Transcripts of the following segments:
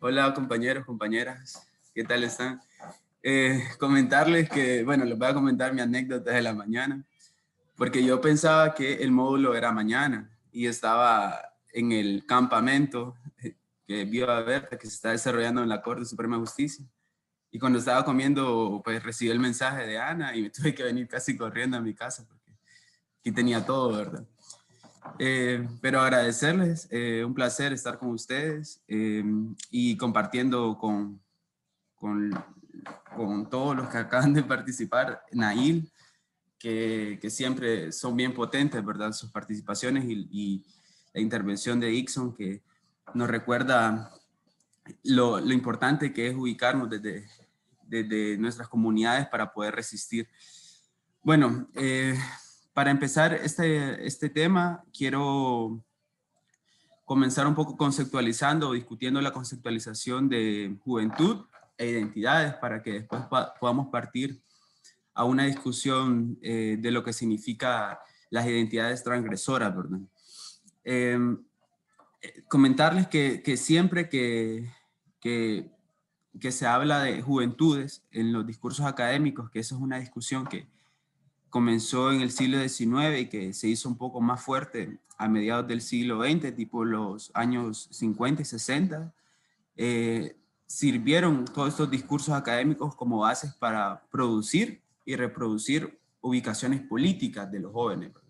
Hola compañeros, compañeras, ¿qué tal están? Comentarles que, bueno, les voy a comentar mi anécdota de la mañana, porque yo pensaba que el módulo era mañana y estaba en el campamento que vio a ver que se está desarrollando en la Corte Suprema de Justicia. Y cuando estaba comiendo, pues recibí el mensaje de Ana y me tuve que venir casi corriendo a mi casa porque aquí tenía todo, ¿verdad? Pero agradecerles, un placer estar con ustedes y compartiendo con, con todos los que acaban de participar, Nail, que siempre son bien potentes, ¿verdad? Sus participaciones y la intervención de Ixon, que nos recuerda lo importante que es ubicarnos desde nuestras comunidades para poder resistir. Bueno, para empezar este tema, quiero comenzar un poco conceptualizando o discutiendo la conceptualización de juventud e identidades para que después podamos partir a una discusión de lo que significa las identidades transgresoras, ¿verdad? Eh, Comentarles que siempre que se habla de juventudes en los discursos académicos, que eso es una discusión que comenzó en el siglo XIX y que se hizo un poco más fuerte a mediados del siglo XX, tipo los años 50 y 60, sirvieron todos estos discursos académicos como bases para producir y reproducir ubicaciones políticas de los jóvenes, ¿verdad?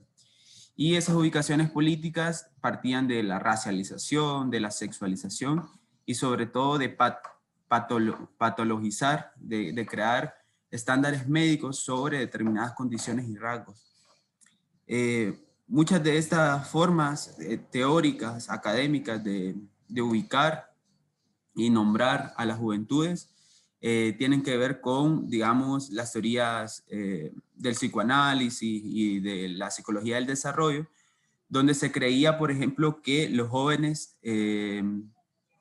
Y esas ubicaciones políticas partían de la racialización, de la sexualización y sobre todo de patologizar, de crear estándares médicos sobre determinadas condiciones y rasgos. Muchas de estas formas teóricas, académicas de ubicar y nombrar a las juventudes tienen que ver con, digamos, las teorías del psicoanálisis y de la psicología del desarrollo, donde se creía, por ejemplo, que los jóvenes,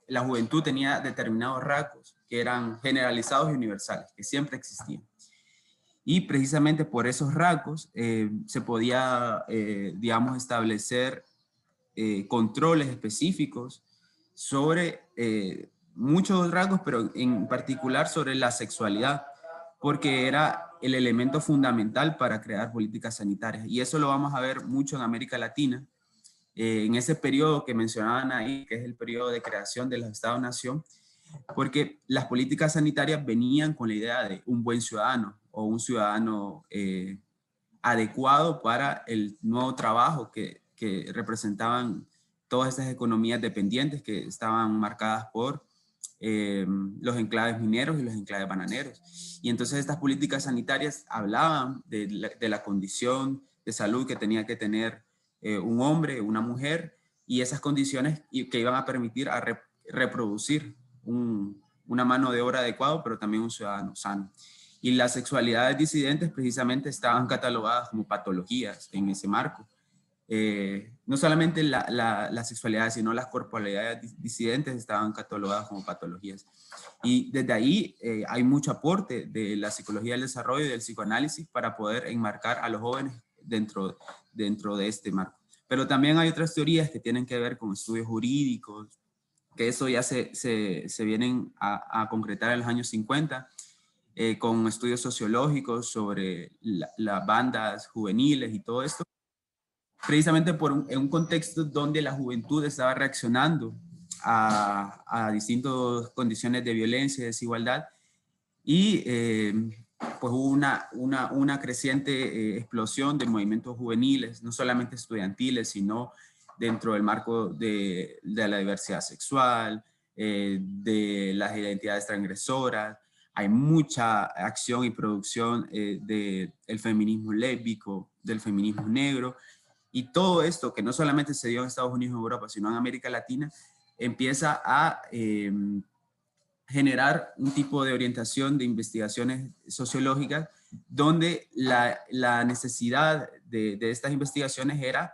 la juventud tenía determinados rasgos que eran generalizados y universales, que siempre existían. Y precisamente por esos rasgos se podía, digamos, establecer controles específicos sobre muchos rasgos, pero en particular sobre la sexualidad, porque era el elemento fundamental para crear políticas sanitarias. Y eso lo vamos a ver mucho en América Latina, en ese periodo que mencionaban ahí, que es el periodo de creación de los Estados-Nación, porque las políticas sanitarias venían con la idea de un buen ciudadano o un ciudadano adecuado para el nuevo trabajo que representaban todas estas economías dependientes que estaban marcadas por los enclaves mineros y los enclaves bananeros. Y entonces estas políticas sanitarias hablaban de la condición de salud que tenía que tener un hombre, una mujer, y esas condiciones que iban a permitir a reproducir una mano de obra adecuada, pero también un ciudadano sano. Y las sexualidades disidentes precisamente estaban catalogadas como patologías en ese marco. No solamente la sexualidad, sino las corporalidades disidentes estaban catalogadas como patologías. Y desde ahí hay mucho aporte de la psicología del desarrollo y del psicoanálisis para poder enmarcar a los jóvenes dentro de este marco. Pero también hay otras teorías que tienen que ver con estudios jurídicos, que eso ya se vienen a concretar en los años 50, con estudios sociológicos sobre las bandas juveniles y todo esto, precisamente en un contexto donde la juventud estaba reaccionando a distintas condiciones de violencia y desigualdad, y pues hubo una creciente explosión de movimientos juveniles, no solamente estudiantiles, sino dentro del marco de la diversidad sexual, de las identidades transgresoras. Hay mucha acción y producción del feminismo lésbico, del feminismo negro, y todo esto, que no solamente se dio en Estados Unidos y Europa, sino en América Latina, empieza a generar un tipo de orientación de investigaciones sociológicas donde la necesidad de estas investigaciones era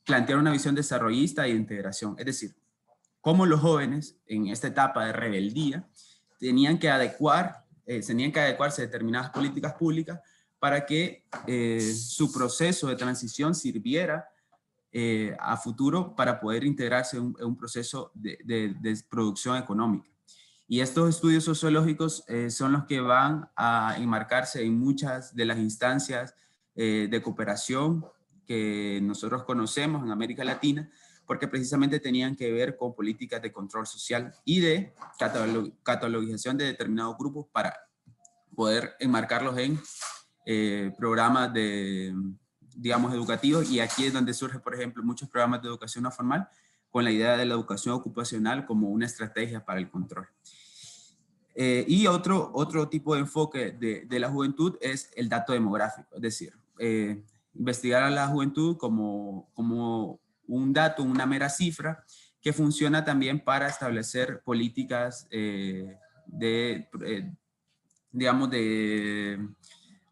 plantear una visión desarrollista y de integración. Es decir, cómo los jóvenes en esta etapa de rebeldía tenían que adecuarse a determinadas políticas públicas para que su proceso de transición sirviera a futuro para poder integrarse en un proceso de producción económica. Y estos estudios sociológicos son los que van a enmarcarse en muchas de las instancias de cooperación que nosotros conocemos en América Latina, porque precisamente tenían que ver con políticas de control social y de catalogización de determinados grupos para poder enmarcarlos en programas de, digamos, educativos. Y aquí es donde surge, por ejemplo, muchos programas de educación no formal con la idea de la educación ocupacional como una estrategia para el control. Y otro tipo de enfoque de la juventud es el dato demográfico, es decir, investigar a la juventud como un dato, una mera cifra, que funciona también para establecer políticas digamos, de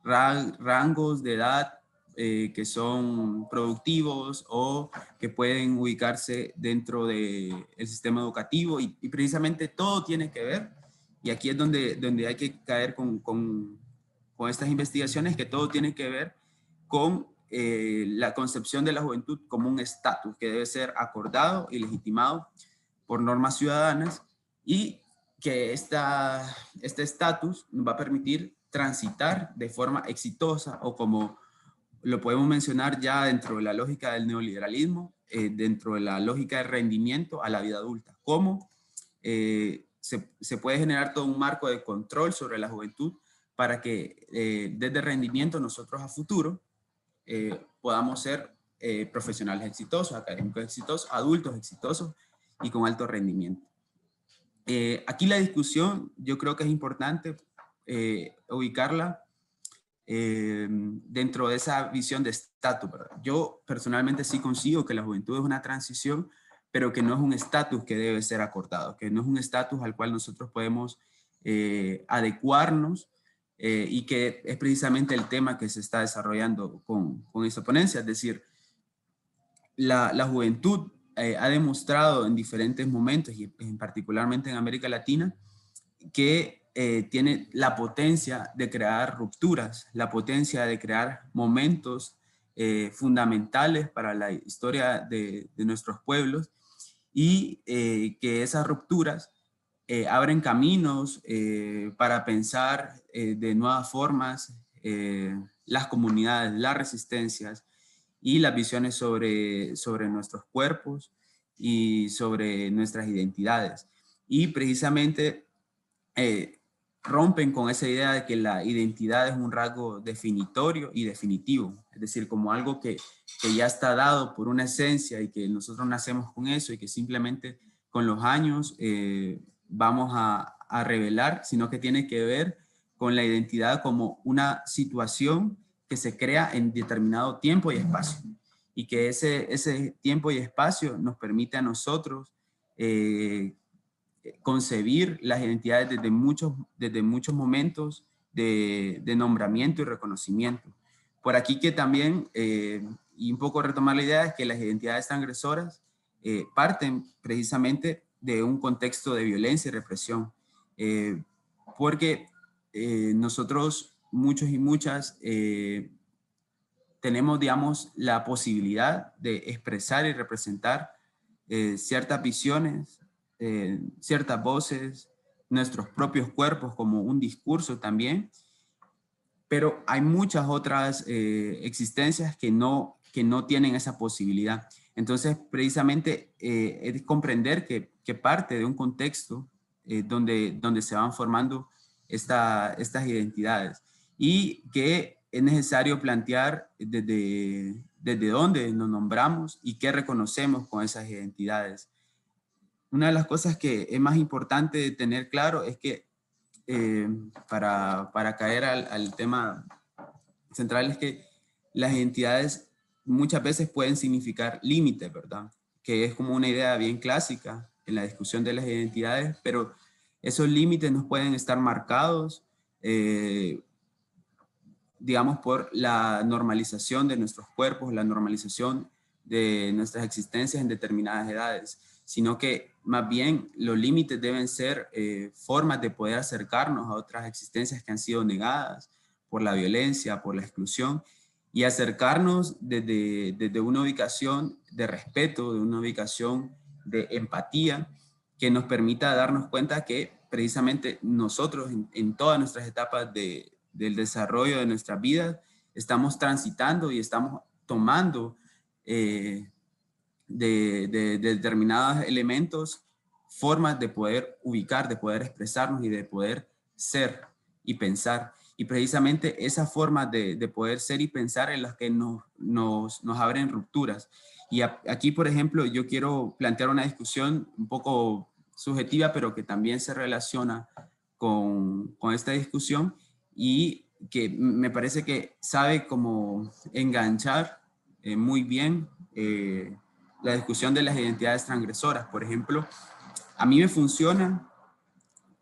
rangos de edad que son productivos o que pueden ubicarse dentro del sistema educativo y precisamente todo tiene que ver, y aquí es donde hay que caer con estas investigaciones, que todo tiene que ver con la concepción de la juventud como un estatus que debe ser acordado y legitimado por normas ciudadanas, y que este estatus nos va a permitir transitar de forma exitosa, o como lo podemos mencionar ya dentro de la lógica del neoliberalismo, dentro de la lógica de rendimiento a la vida adulta. Cómo se puede generar todo un marco de control sobre la juventud para que desde rendimiento nosotros a futuro podamos ser profesionales exitosos, académicos exitosos, adultos exitosos y con alto rendimiento. Aquí la discusión yo creo que es importante ubicarla dentro de esa visión de estatus. Yo personalmente sí consigo que la juventud es una transición, pero que no es un estatus que debe ser acordado, que no es un estatus al cual nosotros podemos adecuarnos, y que es precisamente el tema que se está desarrollando con esta ponencia. Es decir, la juventud ha demostrado en diferentes momentos, y particularmente en América Latina, que tiene la potencia de crear rupturas, la potencia de crear momentos fundamentales para la historia de nuestros pueblos, y que esas rupturas abren caminos para pensar de nuevas formas las comunidades, las resistencias y las visiones sobre nuestros cuerpos y sobre nuestras identidades. Y precisamente rompen con esa idea de que la identidad es un rasgo definitorio y definitivo, es decir, como algo que ya está dado por una esencia y que nosotros nacemos con eso y que simplemente con los años vamos a revelar, sino que tiene que ver con la identidad como una situación que se crea en determinado tiempo y espacio, y que ese tiempo y espacio nos permite a nosotros concebir las identidades desde muchos momentos de nombramiento y reconocimiento. Por aquí que también, y un poco retomar la idea, es que las identidades transgresoras parten precisamente de un contexto de violencia y represión, porque nosotros, muchos y muchas, tenemos, digamos, la posibilidad de expresar y representar ciertas visiones, ciertas voces, nuestros propios cuerpos como un discurso también, pero hay muchas otras existencias que no tienen esa posibilidad. Entonces, precisamente es comprender que parte de un contexto donde se van formando estas identidades, y que es necesario plantear desde dónde nos nombramos y qué reconocemos con esas identidades. Una de las cosas que es más importante de tener claro es que para caer al tema central, es que las identidades muchas veces pueden significar límites, ¿verdad? Que es como una idea bien clásica en la discusión de las identidades, pero esos límites nos pueden estar marcados, digamos, por la normalización de nuestros cuerpos, la normalización de nuestras existencias en determinadas edades, sino que más bien los límites deben ser formas de poder acercarnos a otras existencias que han sido negadas por la violencia, por la exclusión, y acercarnos desde una ubicación de respeto, de una ubicación de empatía, que nos permita darnos cuenta que precisamente nosotros en todas nuestras etapas del desarrollo de nuestras vidas estamos transitando y estamos tomando de determinados elementos formas de poder ubicar, de poder expresarnos y de poder ser y pensar. Y precisamente esas formas de poder ser y pensar en las que nos abren rupturas. Y aquí, por ejemplo, yo quiero plantear una discusión un poco subjetiva, pero que también se relaciona con esta discusión y que me parece que sabe cómo enganchar muy bien la discusión de las identidades transgresoras. Por ejemplo, a mí me funciona,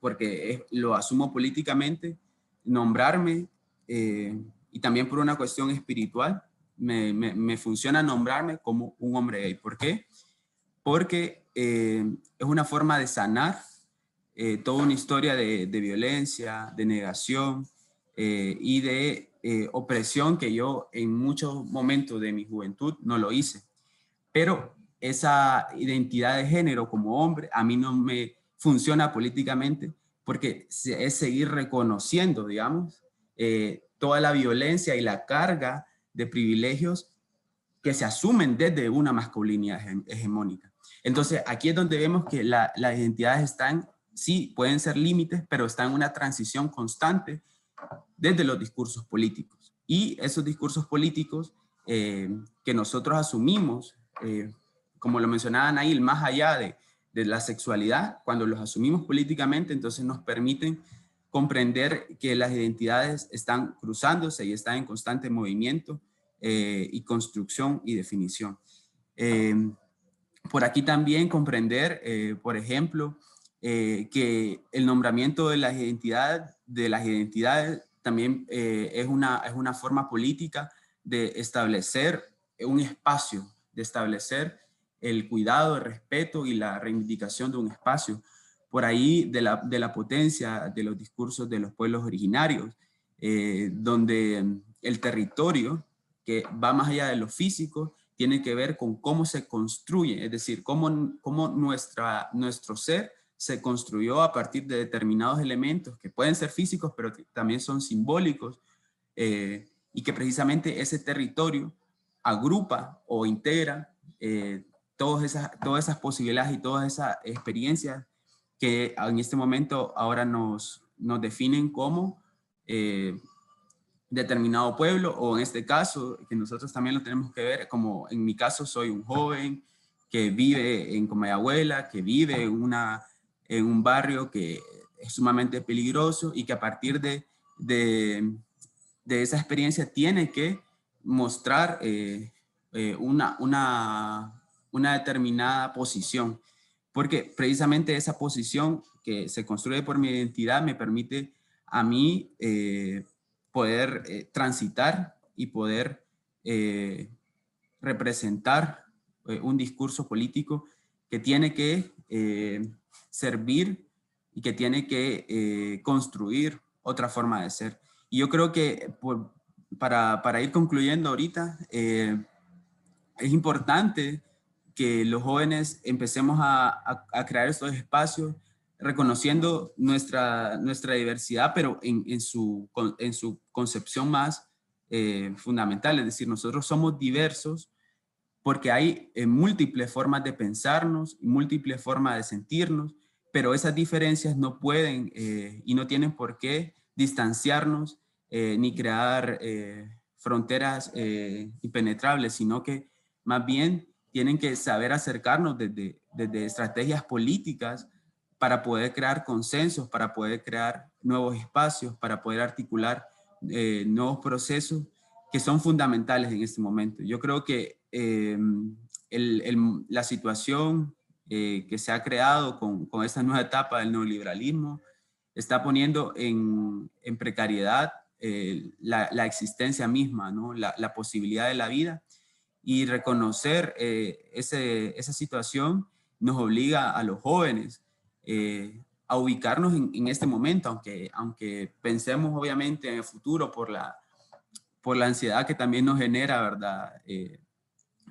porque lo asumo políticamente, nombrarme, y también por una cuestión espiritual, me funciona nombrarme como un hombre gay. ¿Por qué? Porque es una forma de sanar toda una historia de violencia, de negación y de opresión que yo en muchos momentos de mi juventud no lo hice. Pero esa identidad de género como hombre a mí no me funciona políticamente porque es seguir reconociendo, digamos, toda la violencia y la carga de privilegios que se asumen desde una masculinidad hegemónica. Entonces, aquí es donde vemos que las identidades están, sí, pueden ser límites, pero están en una transición constante desde los discursos políticos. Y esos discursos políticos que nosotros asumimos, como lo mencionaban ahí, más allá de la sexualidad, cuando los asumimos políticamente, entonces nos permiten comprender que las identidades están cruzándose y están en constante movimiento y construcción y definición. Por aquí también comprender, por ejemplo, que el nombramiento de las identidades también es una forma política de establecer un espacio, de establecer el cuidado, el respeto y la reivindicación de un espacio. Por ahí de la potencia de los discursos de los pueblos originarios, donde el territorio, que va más allá de lo físico, tiene que ver con cómo se construye, es decir, cómo nuestro ser se construyó a partir de determinados elementos que pueden ser físicos, pero que también son simbólicos, y que precisamente ese territorio agrupa o integra todas esas posibilidades y todas esas experiencias que en este momento ahora nos definen como determinado pueblo, o en este caso, que nosotros también lo tenemos que ver, como en mi caso soy un joven que vive en Comayagüela, que vive en un barrio que es sumamente peligroso y que a partir de esa experiencia tiene que mostrar una determinada posición, porque precisamente esa posición que se construye por mi identidad me permite a mí poder transitar y poder representar un discurso político que tiene que servir y que tiene que construir otra forma de ser. Y yo creo que para ir concluyendo ahorita, es importante que los jóvenes empecemos a crear estos espacios reconociendo nuestra diversidad, pero en su concepción más fundamental. Es decir, nosotros somos diversos porque hay múltiples formas de pensarnos, múltiples formas de sentirnos, pero esas diferencias no pueden y no tienen por qué distanciarnos ni crear fronteras impenetrables, sino que más bien tienen que saber acercarnos desde estrategias políticas para poder crear consensos, para poder crear nuevos espacios, para poder articular nuevos procesos que son fundamentales en este momento. Yo creo que la situación que se ha creado con esta nueva etapa del neoliberalismo está poniendo en precariedad la existencia misma, ¿no? La posibilidad de la vida, y reconocer esa situación nos obliga a los jóvenes a ubicarnos en este momento, aunque pensemos obviamente en el futuro por la ansiedad que también nos genera, ¿verdad?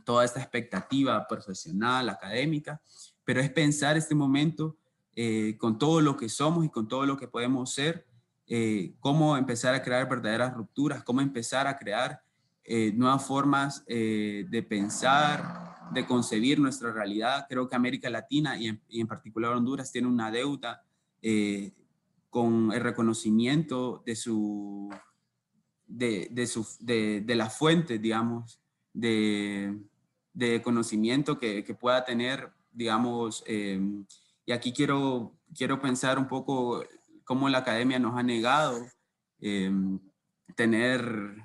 Toda esta expectativa profesional, académica, pero es pensar este momento con todo lo que somos y con todo lo que podemos ser, cómo empezar a crear verdaderas rupturas, cómo empezar a crear nuevas formas de pensar, de concebir nuestra realidad. Creo que América Latina y en particular Honduras tiene una deuda con el reconocimiento de las fuentes, digamos, de conocimiento que pueda tener, digamos, y aquí quiero pensar un poco cómo la academia nos ha negado eh, tener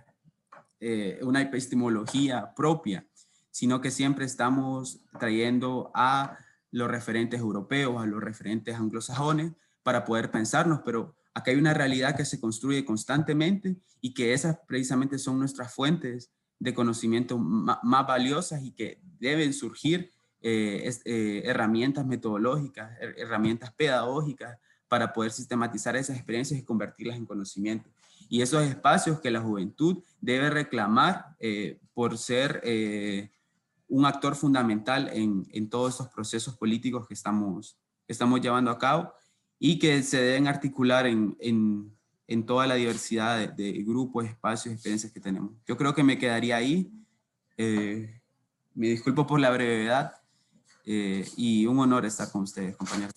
una epistemología propia, sino que siempre estamos trayendo a los referentes europeos, a los referentes anglosajones, para poder pensarnos, pero acá hay una realidad que se construye constantemente y que esas precisamente son nuestras fuentes de conocimiento más valiosas y que deben surgir herramientas metodológicas, herramientas pedagógicas para poder sistematizar esas experiencias y convertirlas en conocimiento. Y esos espacios que la juventud debe reclamar por ser un actor fundamental en todos estos procesos políticos que estamos llevando a cabo y que se deben articular en toda la diversidad de grupos, espacios, experiencias que tenemos. Yo creo que me quedaría ahí. Me disculpo por la brevedad y un honor estar con ustedes, compañeros.